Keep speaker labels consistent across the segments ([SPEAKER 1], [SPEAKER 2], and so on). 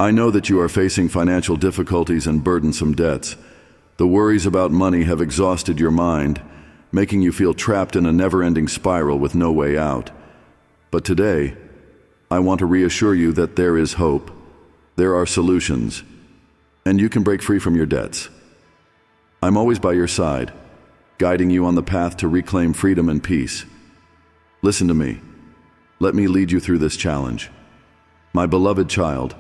[SPEAKER 1] I know that you are facing financial difficulties and burdensome debts. The worries about money have exhausted your mind, making you feel trapped in a never-ending spiral with no way out. But today, I want to reassure you that there is hope. There are solutions, and you can break free from your debts. I'm always by your side, guiding you on the path to reclaim freedom and peace. Listen to me. Let me lead you through this challenge. My beloved child,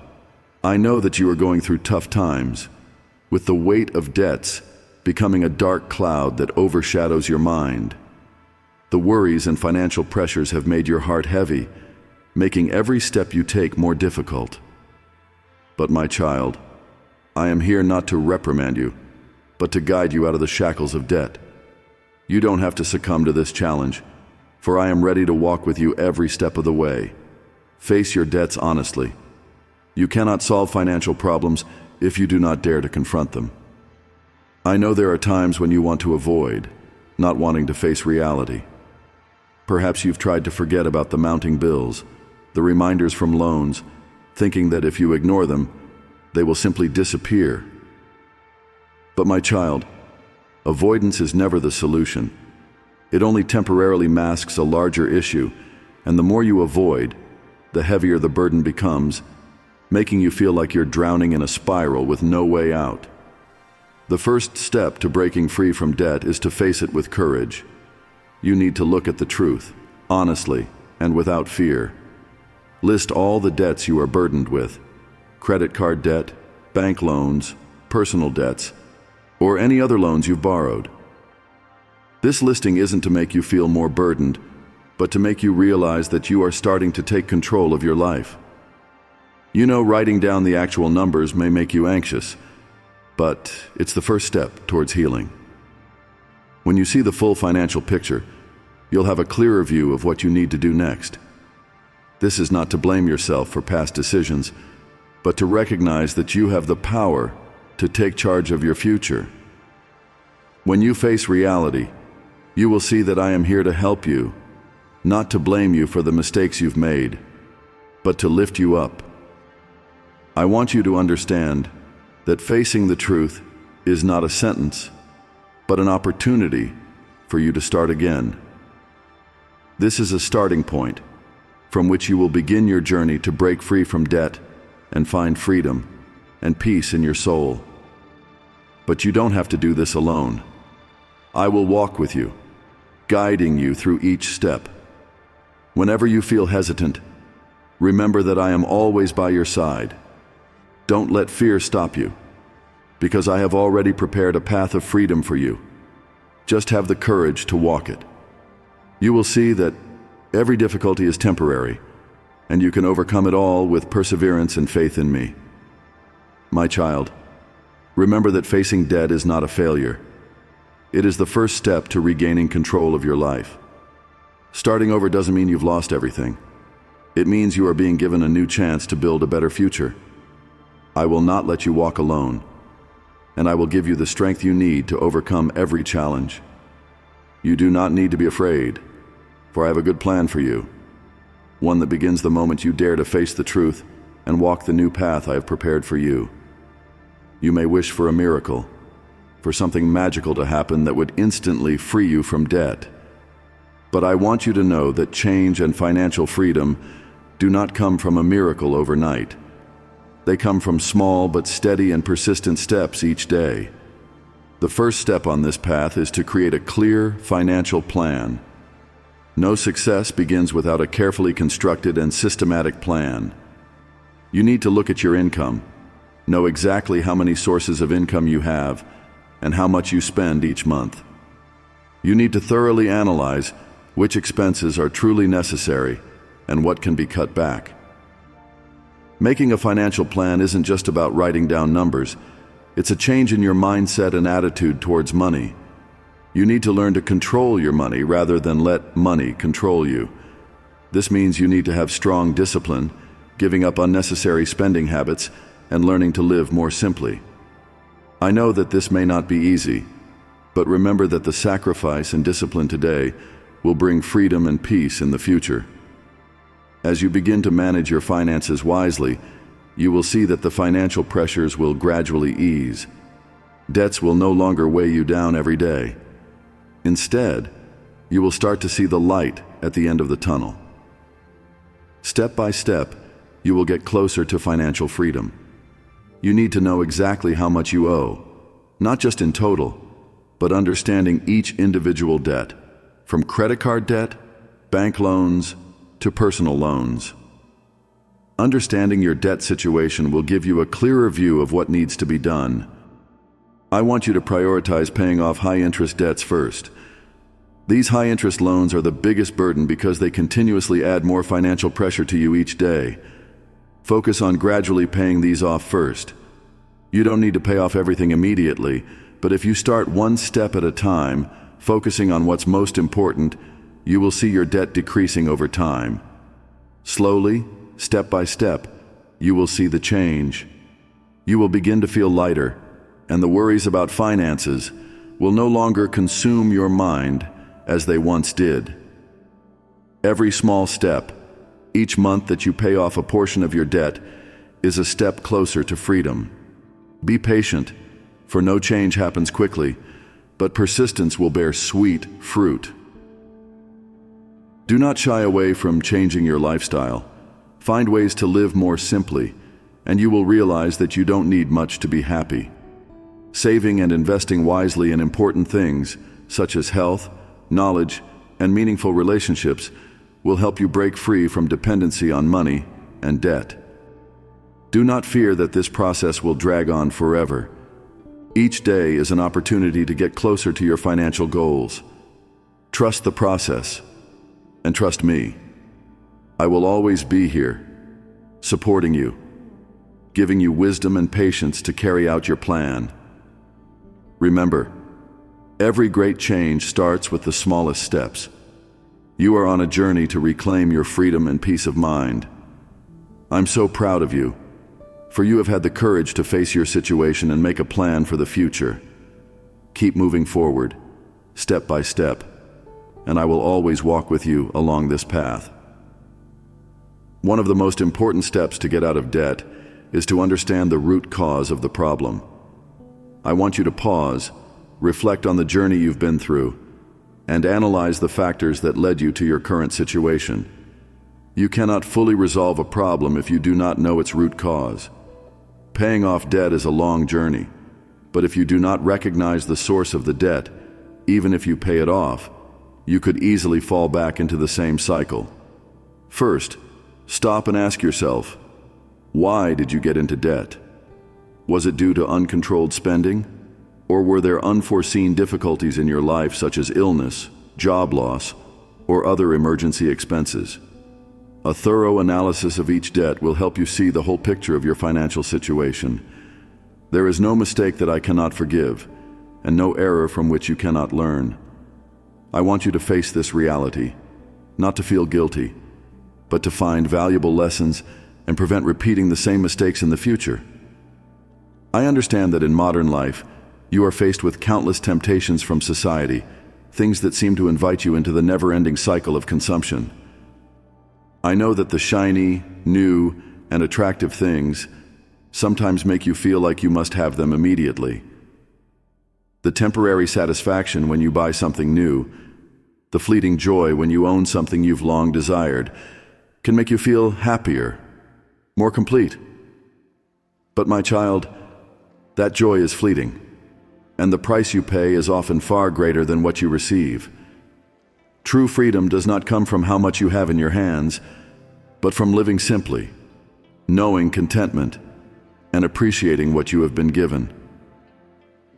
[SPEAKER 1] I know that you are going through tough times, with the weight of debts becoming a dark cloud that overshadows your mind. The worries and financial pressures have made your heart heavy, making every step you take more difficult. But my child, I am here not to reprimand you, but to guide you out of the shackles of debt. You don't have to succumb to this challenge, for I am ready to walk with you every step of the way. Face your debts honestly. You cannot solve financial problems if you do not dare to confront them. I know there are times when you want to avoid, not wanting to face reality. Perhaps you've tried to forget about the mounting bills, the reminders from loans, thinking that if you ignore them, they will simply disappear. But my child, avoidance is never the solution. It only temporarily masks a larger issue, and the more you avoid, the heavier the burden becomes, making you feel like you're drowning in a spiral with no way out. The first step to breaking free from debt is to face it with courage. You need to look at the truth, honestly, and without fear. List all the debts you are burdened with: credit card debt, bank loans, personal debts, or any other loans you've borrowed. This listing isn't to make you feel more burdened, but to make you realize that you are starting to take control of your life. You know, writing down the actual numbers may make you anxious, but it's the first step towards healing. When you see the full financial picture, you'll have a clearer view of what you need to do next. This is not to blame yourself for past decisions, but to recognize that you have the power to take charge of your future. When you face reality, you will see that I am here to help you, not to blame you for the mistakes you've made, but to lift you up. I want you to understand that facing the truth is not a sentence, but an opportunity for you to start again. This is a starting point from which you will begin your journey to break free from debt and find freedom and peace in your soul. But you don't have to do this alone. I will walk with you, guiding you through each step. Whenever you feel hesitant, remember that I am always by your side. Don't let fear stop you, because I have already prepared a path of freedom for you. Just have the courage to walk it. You will see that every difficulty is temporary, and you can overcome it all with perseverance and faith in me. My child, remember that facing debt is not a failure. It is the first step to regaining control of your life. Starting over doesn't mean you've lost everything. It means you are being given a new chance to build a better future. I will not let you walk alone, and I will give you the strength you need to overcome every challenge. You do not need to be afraid, for I have a good plan for you, one that begins the moment you dare to face the truth and walk the new path I have prepared for you. You may wish for a miracle, for something magical to happen that would instantly free you from debt. But I want you to know that change and financial freedom do not come from a miracle overnight. They come from small but steady and persistent steps each day. The first step on this path is to create a clear financial plan. No success begins without a carefully constructed and systematic plan. You need to look at your income, know exactly how many sources of income you have, and how much you spend each month. You need to thoroughly analyze which expenses are truly necessary and what can be cut back. Making a financial plan isn't just about writing down numbers. It's a change in your mindset and attitude towards money. You need to learn to control your money rather than let money control you. This means you need to have strong discipline, giving up unnecessary spending habits, and learning to live more simply. I know that this may not be easy, but remember that the sacrifice and discipline today will bring freedom and peace in the future. As you begin to manage your finances wisely, you will see that the financial pressures will gradually ease. Debts will no longer weigh you down every day. Instead, you will start to see the light at the end of the tunnel. Step by step, you will get closer to financial freedom. You need to know exactly how much you owe, not just in total, but understanding each individual debt, from credit card debt, bank loans, to personal loans. Understanding your debt situation will give you a clearer view of what needs to be done. I want you to prioritize paying off high-interest debts first. These high-interest loans are the biggest burden because they continuously add more financial pressure to you each day. Focus on gradually paying these off first. You don't need to pay off everything immediately, but if you start one step at a time, focusing on what's most important, you will see your debt decreasing over time. Slowly, step by step, you will see the change. You will begin to feel lighter, and the worries about finances will no longer consume your mind as they once did. Every small step, each month that you pay off a portion of your debt, is a step closer to freedom. Be patient, for no change happens quickly, but persistence will bear sweet fruit. Do not shy away from changing your lifestyle. Find ways to live more simply, and you will realize that you don't need much to be happy. Saving and investing wisely in important things, such as health, knowledge, and meaningful relationships, will help you break free from dependency on money and debt. Do not fear that this process will drag on forever. Each day is an opportunity to get closer to your financial goals. Trust the process, and trust me. I will always be here, supporting you, giving you wisdom and patience to carry out your plan. Remember, every great change starts with the smallest steps. You are on a journey to reclaim your freedom and peace of mind. I'm so proud of you, for you have had the courage to face your situation and make a plan for the future. Keep moving forward, step by step, and I will always walk with you along this path. One of the most important steps to get out of debt is to understand the root cause of the problem. I want you to pause, reflect on the journey you've been through, and analyze the factors that led you to your current situation. You cannot fully resolve a problem if you do not know its root cause. Paying off debt is a long journey, but if you do not recognize the source of the debt, even if you pay it off, you could easily fall back into the same cycle. First, stop and ask yourself, why did you get into debt? Was it due to uncontrolled spending? Or were there unforeseen difficulties in your life such as illness, job loss, or other emergency expenses? A thorough analysis of each debt will help you see the whole picture of your financial situation. There is no mistake that I cannot forgive, and no error from which you cannot learn. I want you to face this reality, not to feel guilty, but to find valuable lessons and prevent repeating the same mistakes in the future. I understand that in modern life, you are faced with countless temptations from society, things that seem to invite you into the never-ending cycle of consumption. I know that the shiny, new, and attractive things sometimes make you feel like you must have them immediately. The temporary satisfaction when you buy something new, the fleeting joy when you own something you've long desired, can make you feel happier, more complete. But my child, that joy is fleeting, and the price you pay is often far greater than what you receive. True freedom does not come from how much you have in your hands, but from living simply, knowing contentment, and appreciating what you have been given.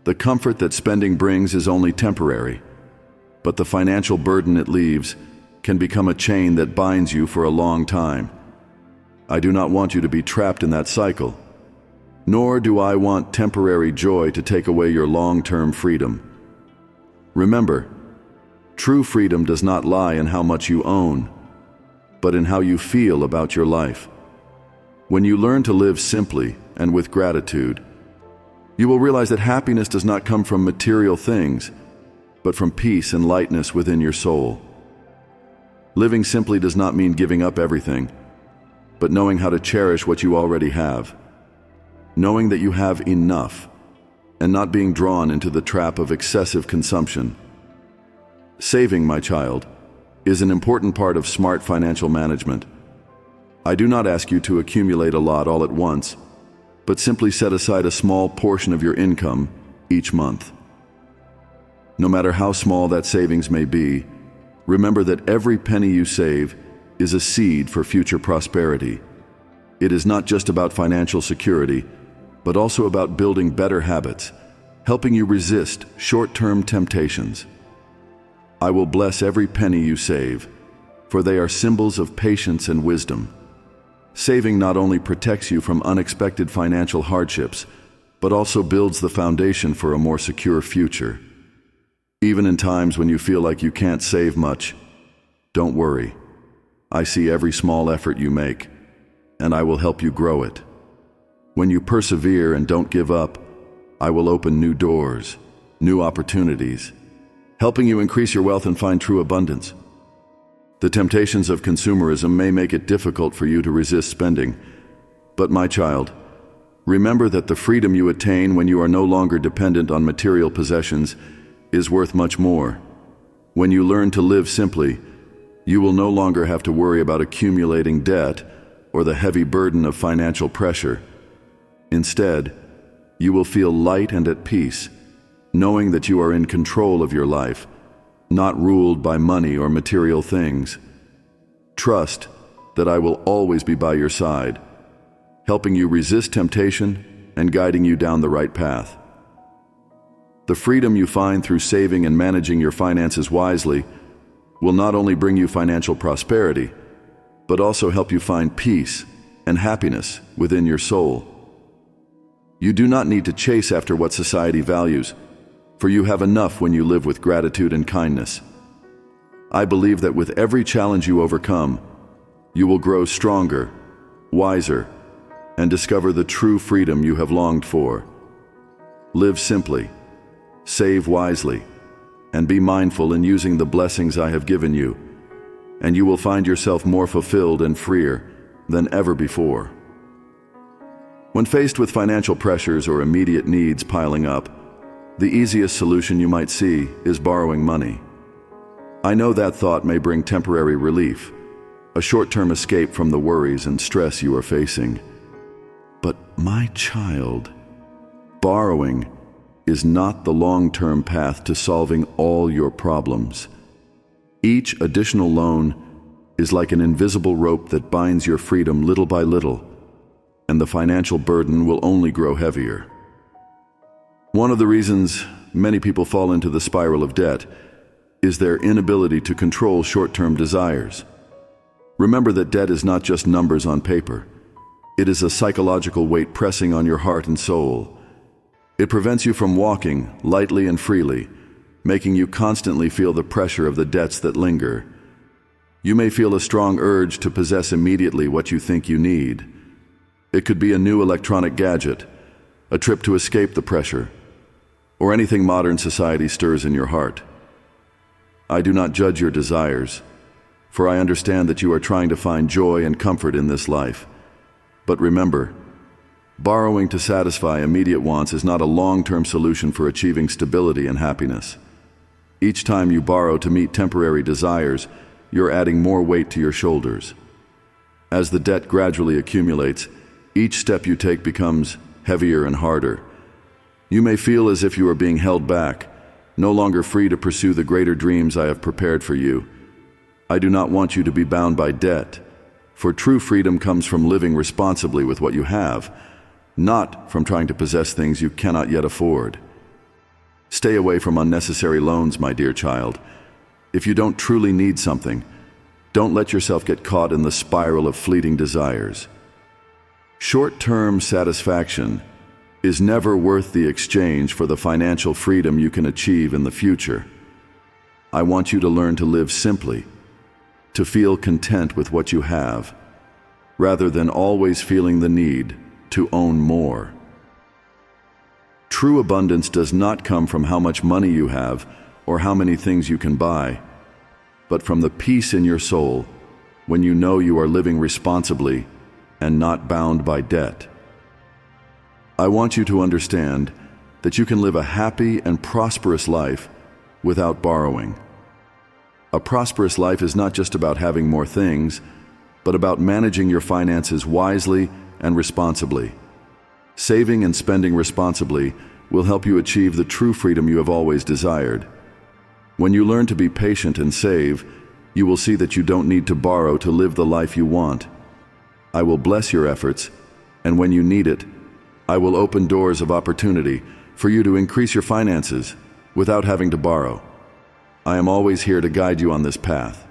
[SPEAKER 1] The comfort that spending brings is only temporary, but the financial burden it leaves can become a chain that binds you for a long time. I do not want you to be trapped in that cycle, nor do I want temporary joy to take away your long-term freedom. Remember, true freedom does not lie in how much you own, but in how you feel about your life. When you learn to live simply and with gratitude, you will realize that happiness does not come from material things, but from peace and lightness within your soul. Living simply does not mean giving up everything. but knowing how to cherish what you already have. Knowing that you have enough, and not being drawn into the trap of excessive consumption. Saving, my child, is an important part of smart financial management. I do not ask you to accumulate a lot all at once, but simply set aside a small portion of your income each month. No matter how small that savings may be, remember that every penny you save is a seed for future prosperity. It is not just about financial security, but also about building better habits, helping you resist short-term temptations. I will bless every penny you save, for they are symbols of patience and wisdom. Saving not only protects you from unexpected financial hardships, but also builds the foundation for a more secure future. Even in times when you feel like you can't save much, don't worry. I see every small effort you make, and I will help you grow it. When you persevere and don't give up, I will open new doors, new opportunities, helping you increase your wealth and find true abundance. The temptations of consumerism may make it difficult for you to resist spending, but my child, remember that the freedom you attain when you are no longer dependent on material possessions is worth much more. When you learn to live simply, you will no longer have to worry about accumulating debt or the heavy burden of financial pressure. Instead, you will feel light and at peace, knowing that you are in control of your life, not ruled by money or material things. Trust that I will always be by your side, helping you resist temptation and guiding you down the right path. The freedom you find through saving and managing your finances wisely will not only bring you financial prosperity, but also help you find peace and happiness within your soul. You do not need to chase after what society values, for you have enough when you live with gratitude and kindness. I believe that with every challenge you overcome, you will grow stronger, wiser, and discover the true freedom you have longed for. Live simply, save wisely, and be mindful in using the blessings I have given you, and you will find yourself more fulfilled and freer than ever before. When faced with financial pressures or immediate needs piling up, the easiest solution you might see is borrowing money. I know that thought may bring temporary relief, a short-term escape from the worries and stress you are facing. But my child, borrowing is not the long-term path to solving all your problems. Each additional loan is like an invisible rope that binds your freedom little by little, and the financial burden will only grow heavier. One of the reasons many people fall into the spiral of debt is their inability to control short-term desires. Remember that debt is not just numbers on paper. It is a psychological weight pressing on your heart and soul. It prevents you from walking lightly and freely, making you constantly feel the pressure of the debts that linger. You may feel a strong urge to possess immediately what you think you need. It could be a new electronic gadget, a trip to escape the pressure, or anything modern society stirs in your heart. I do not judge your desires, for I understand that you are trying to find joy and comfort in this life. But remember, borrowing to satisfy immediate wants is not a long-term solution for achieving stability and happiness. Each time you borrow to meet temporary desires, you're adding more weight to your shoulders. As the debt gradually accumulates, each step you take becomes heavier and harder. You may feel as if you are being held back, no longer free to pursue the greater dreams I have prepared for you. I do not want you to be bound by debt, for true freedom comes from living responsibly with what you have, not from trying to possess things you cannot yet afford. Stay away from unnecessary loans, my dear child. If you don't truly need something, don't let yourself get caught in the spiral of fleeting desires. Short-term satisfaction is never worth the exchange for the financial freedom you can achieve in the future. I want you to learn to live simply, to feel content with what you have, rather than always feeling the need to own more. True abundance does not come from how much money you have or how many things you can buy, but from the peace in your soul when you know you are living responsibly and not bound by debt. I want you to understand that you can live a happy and prosperous life without borrowing. A prosperous life is not just about having more things, but about managing your finances wisely and responsibly. Saving and spending responsibly will help you achieve the true freedom you have always desired. When you learn to be patient and save, you will see that you don't need to borrow to live the life you want. I will bless your efforts, and when you need it, I will open doors of opportunity for you to increase your finances without having to borrow. I am always here to guide you on this path.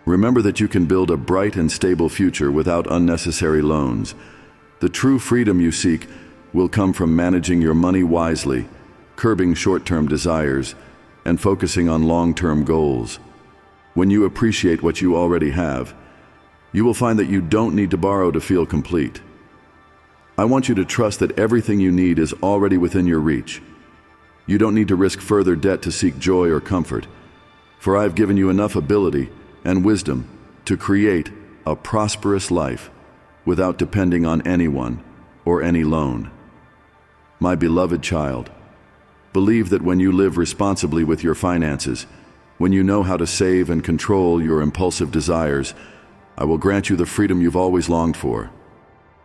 [SPEAKER 1] Remember that you can build a bright and stable future without unnecessary loans. The true freedom you seek will come from managing your money wisely, curbing short-term desires, and focusing on long-term goals. When you appreciate what you already have, you will find that you don't need to borrow to feel complete. I want you to trust that everything you need is already within your reach. You don't need to risk further debt to seek joy or comfort, for I have given you enough ability and wisdom to create a prosperous life without depending on anyone or any loan. My beloved child, believe that when you live responsibly with your finances, when you know how to save and control your impulsive desires, I will grant you the freedom you've always longed for.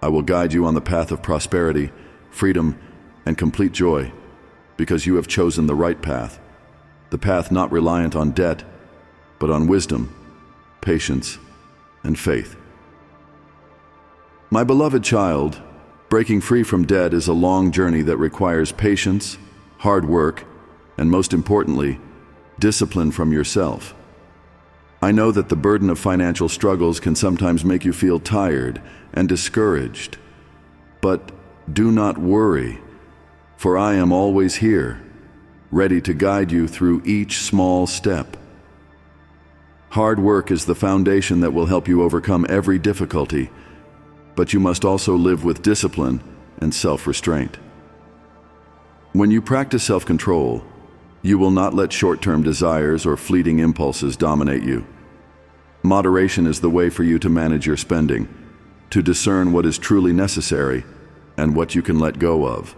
[SPEAKER 1] I will guide you on the path of prosperity, freedom, and complete joy, because you have chosen the right path, the path not reliant on debt, but on wisdom, patience, and faith. My beloved child, breaking free from debt is a long journey that requires patience, hard work, and most importantly, discipline from yourself. I know that the burden of financial struggles can sometimes make you feel tired and discouraged. But do not worry, for I am always here, ready to guide you through each small step. Hard work is the foundation that will help you overcome every difficulty, but you must also live with discipline and self-restraint. When you practice self-control, you will not let short-term desires or fleeting impulses dominate you. Moderation is the way for you to manage your spending, to discern what is truly necessary and what you can let go of.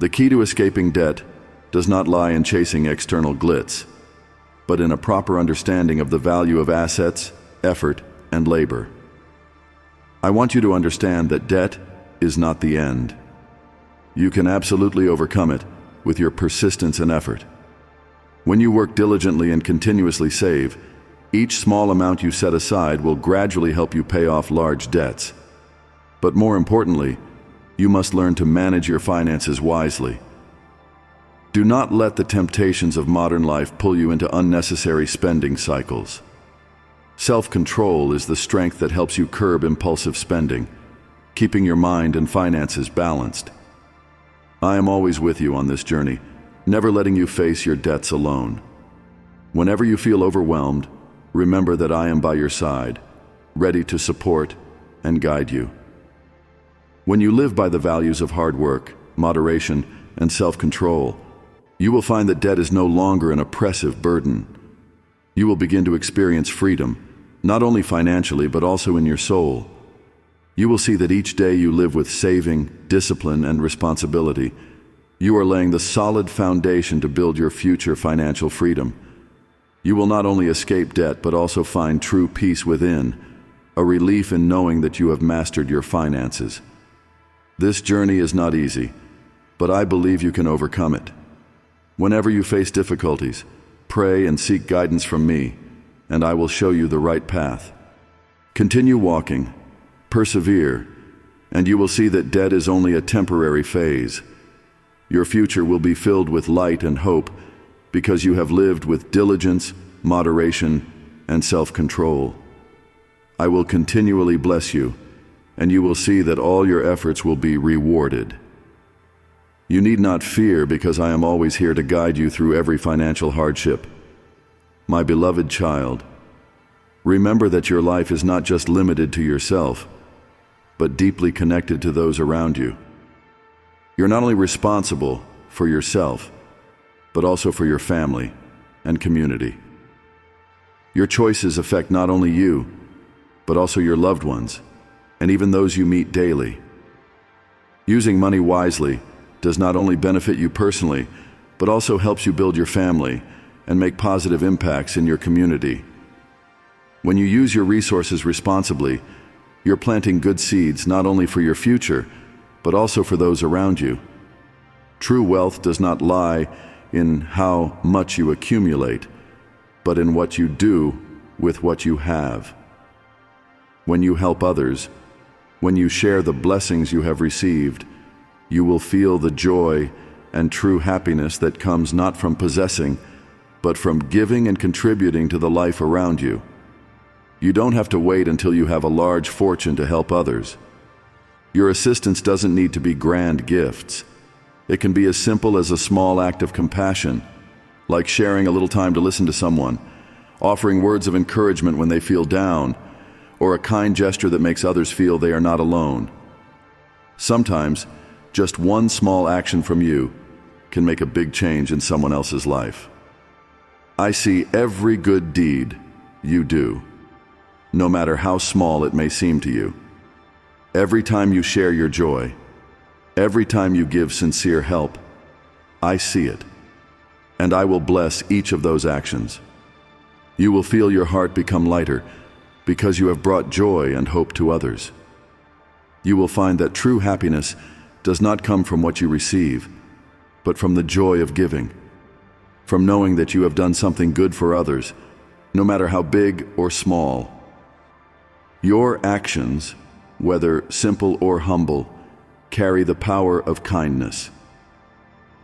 [SPEAKER 1] The key to escaping debt does not lie in chasing external glitz, but in a proper understanding of the value of assets, effort, and labor. I want you to understand that debt is not the end. You can absolutely overcome it with your persistence and effort. When you work diligently and continuously save, each small amount you set aside will gradually help you pay off large debts. But more importantly, you must learn to manage your finances wisely. Do not let the temptations of modern life pull you into unnecessary spending cycles. Self-control is the strength that helps you curb impulsive spending, keeping your mind and finances balanced. I am always with you on this journey, never letting you face your debts alone. Whenever you feel overwhelmed, remember that I am by your side, ready to support and guide you. When you live by the values of hard work, moderation, and self-control, you will find that debt is no longer an oppressive burden. You will begin to experience freedom, not only financially but also in your soul. You will see that each day you live with saving, discipline, and responsibility, you are laying the solid foundation to build your future financial freedom. You will not only escape debt but also find true peace within, a relief in knowing that you have mastered your finances. This journey is not easy, but I believe you can overcome it. Whenever you face difficulties, pray and seek guidance from me, and I will show you the right path. Continue walking, persevere, and you will see that debt is only a temporary phase. Your future will be filled with light and hope because you have lived with diligence, moderation, and self-control. I will continually bless you, and you will see that all your efforts will be rewarded. You need not fear because I am always here to guide you through every financial hardship. My beloved child, remember that your life is not just limited to yourself, but deeply connected to those around you. You're not only responsible for yourself, but also for your family and community. Your choices affect not only you, but also your loved ones, and even those you meet daily. Using money wisely does not only benefit you personally, but also helps you build your family and make positive impacts in your community. When you use your resources responsibly, you're planting good seeds not only for your future, but also for those around you. True wealth does not lie in how much you accumulate, but in what you do with what you have. When you help others, when you share the blessings you have received, you will feel the joy and true happiness that comes not from possessing, but from giving and contributing to the life around you. You don't have to wait until you have a large fortune to help others. Your assistance doesn't need to be grand gifts. It can be as simple as a small act of compassion, like sharing a little time to listen to someone, offering words of encouragement when they feel down, or a kind gesture that makes others feel they are not alone. Sometimes, just one small action from you can make a big change in someone else's life. I see every good deed you do, no matter how small it may seem to you. Every time you share your joy, every time you give sincere help, I see it, and I will bless each of those actions. You will feel your heart become lighter because you have brought joy and hope to others. You will find that true happiness does not come from what you receive, but from the joy of giving, from knowing that you have done something good for others, no matter how big or small. Your actions, whether simple or humble, carry the power of kindness.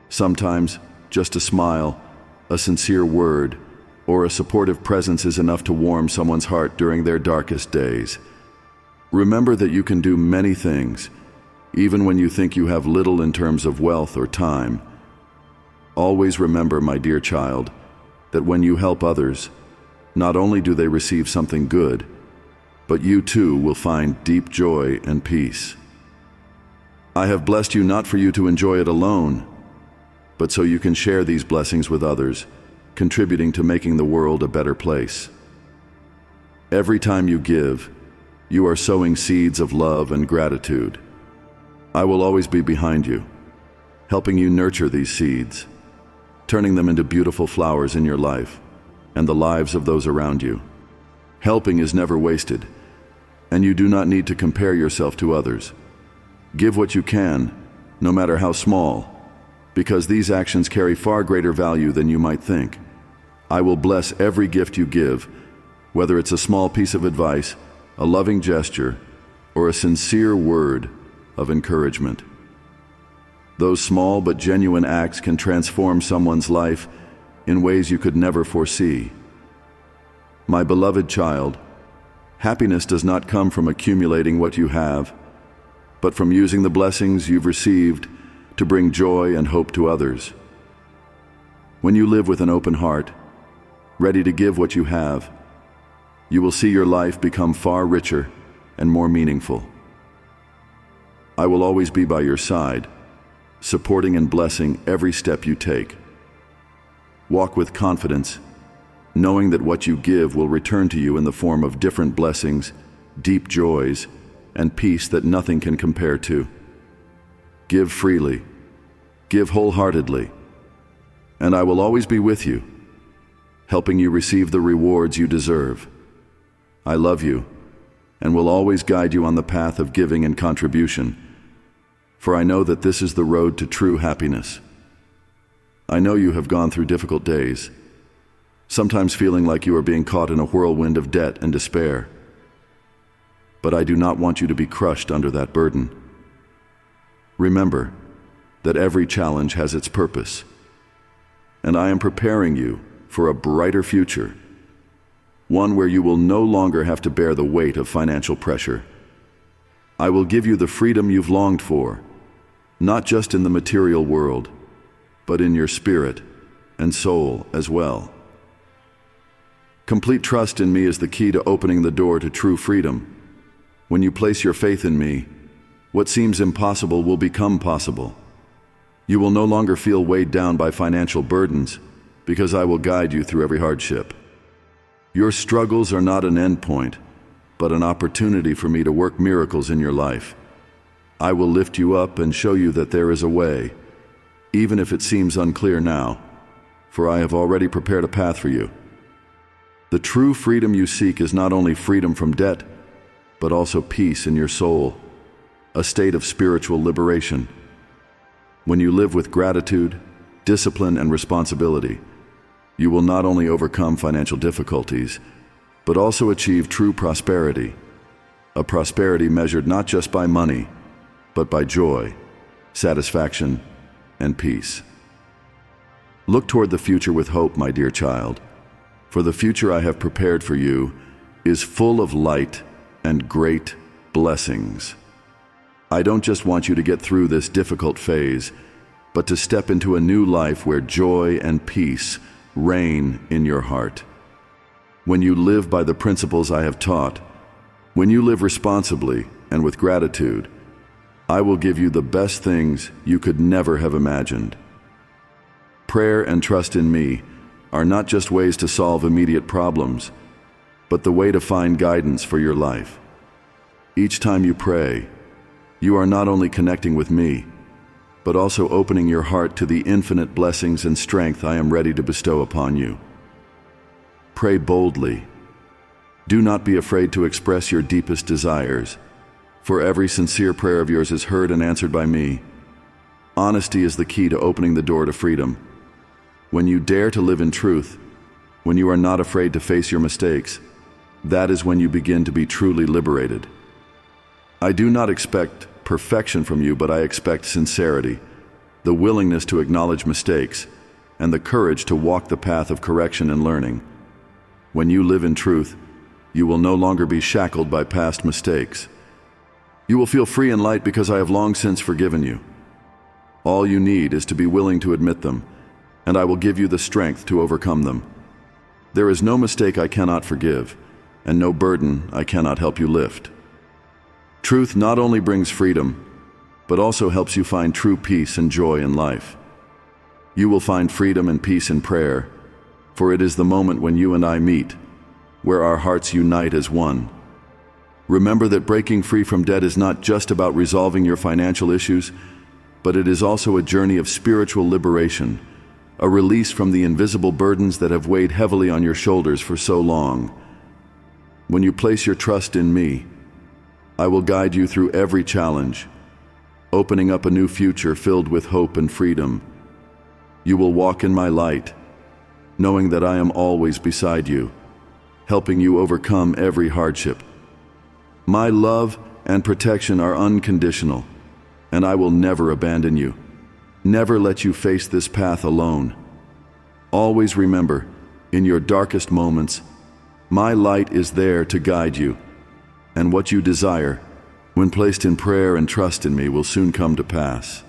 [SPEAKER 1] Sometimes, just a smile, a sincere word, or a supportive presence is enough to warm someone's heart during their darkest days. Remember that you can do many things, even when you think you have little in terms of wealth or time. Always remember, my dear child, that when you help others, not only do they receive something good, but you too will find deep joy and peace. I have blessed you not for you to enjoy it alone, but so you can share these blessings with others, contributing to making the world a better place. Every time you give, you are sowing seeds of love and gratitude. I will always be behind you, helping you nurture these seeds, turning them into beautiful flowers in your life and the lives of those around you. Helping is never wasted, and you do not need to compare yourself to others. Give what you can, no matter how small, because these actions carry far greater value than you might think. I will bless every gift you give, whether it's a small piece of advice, a loving gesture, or a sincere word of encouragement. Those small but genuine acts can transform someone's life in ways you could never foresee. My beloved child, happiness does not come from accumulating what you have, but from using the blessings you've received to bring joy and hope to others. When you live with an open heart, ready to give what you have, you will see your life become far richer and more meaningful. I will always be by your side, supporting and blessing every step you take. Walk with confidence, knowing that what you give will return to you in the form of different blessings, deep joys, and peace that nothing can compare to. Give freely, give wholeheartedly, and I will always be with you, helping you receive the rewards you deserve. I love you and will always guide you on the path of giving and contribution, for I know that this is the road to true happiness. I know you have gone through difficult days, sometimes feeling like you are being caught in a whirlwind of debt and despair. But I do not want you to be crushed under that burden. Remember that every challenge has its purpose, and I am preparing you for a brighter future, one where you will no longer have to bear the weight of financial pressure. I will give you the freedom you've longed for, not just in the material world, but in your spirit and soul as well. Complete trust in me is the key to opening the door to true freedom. When you place your faith in me, what seems impossible will become possible. You will no longer feel weighed down by financial burdens, because I will guide you through every hardship. Your struggles are not an end point, but an opportunity for me to work miracles in your life. I will lift you up and show you that there is a way, even if it seems unclear now, for I have already prepared a path for you. The true freedom you seek is not only freedom from debt, but also peace in your soul, a state of spiritual liberation. When you live with gratitude, discipline, and responsibility, you will not only overcome financial difficulties, but also achieve true prosperity, a prosperity measured not just by money, but by joy, satisfaction, and peace. Look toward the future with hope, my dear child, for the future I have prepared for you is full of light and great blessings. I don't just want you to get through this difficult phase, but to step into a new life where joy and peace reign in your heart. When you live by the principles I have taught, when you live responsibly and with gratitude, I will give you the best things you could never have imagined. Prayer and trust in me are not just ways to solve immediate problems, but the way to find guidance for your life. Each time you pray, you are not only connecting with me, but also opening your heart to the infinite blessings and strength I am ready to bestow upon you. Pray boldly. Do not be afraid to express your deepest desires, for every sincere prayer of yours is heard and answered by me. Honesty is the key to opening the door to freedom. When you dare to live in truth, when you are not afraid to face your mistakes, that is when you begin to be truly liberated. I do not expect perfection from you, but I expect sincerity, the willingness to acknowledge mistakes, and the courage to walk the path of correction and learning. When you live in truth, you will no longer be shackled by past mistakes. You will feel free and light because I have long since forgiven you. All you need is to be willing to admit them, and I will give you the strength to overcome them. There is no mistake I cannot forgive, and no burden I cannot help you lift. Truth not only brings freedom, but also helps you find true peace and joy in life. You will find freedom and peace in prayer, for it is the moment when you and I meet, where our hearts unite as one. Remember that breaking free from debt is not just about resolving your financial issues, but it is also a journey of spiritual liberation, a release from the invisible burdens that have weighed heavily on your shoulders for so long. When you place your trust in me, I will guide you through every challenge, opening up a new future filled with hope and freedom. You will walk in my light, knowing that I am always beside you, helping you overcome every hardship. My love and protection are unconditional, and I will never abandon you, never let you face this path alone. Always remember, in your darkest moments, my light is there to guide you, and what you desire, when placed in prayer and trust in me, will soon come to pass.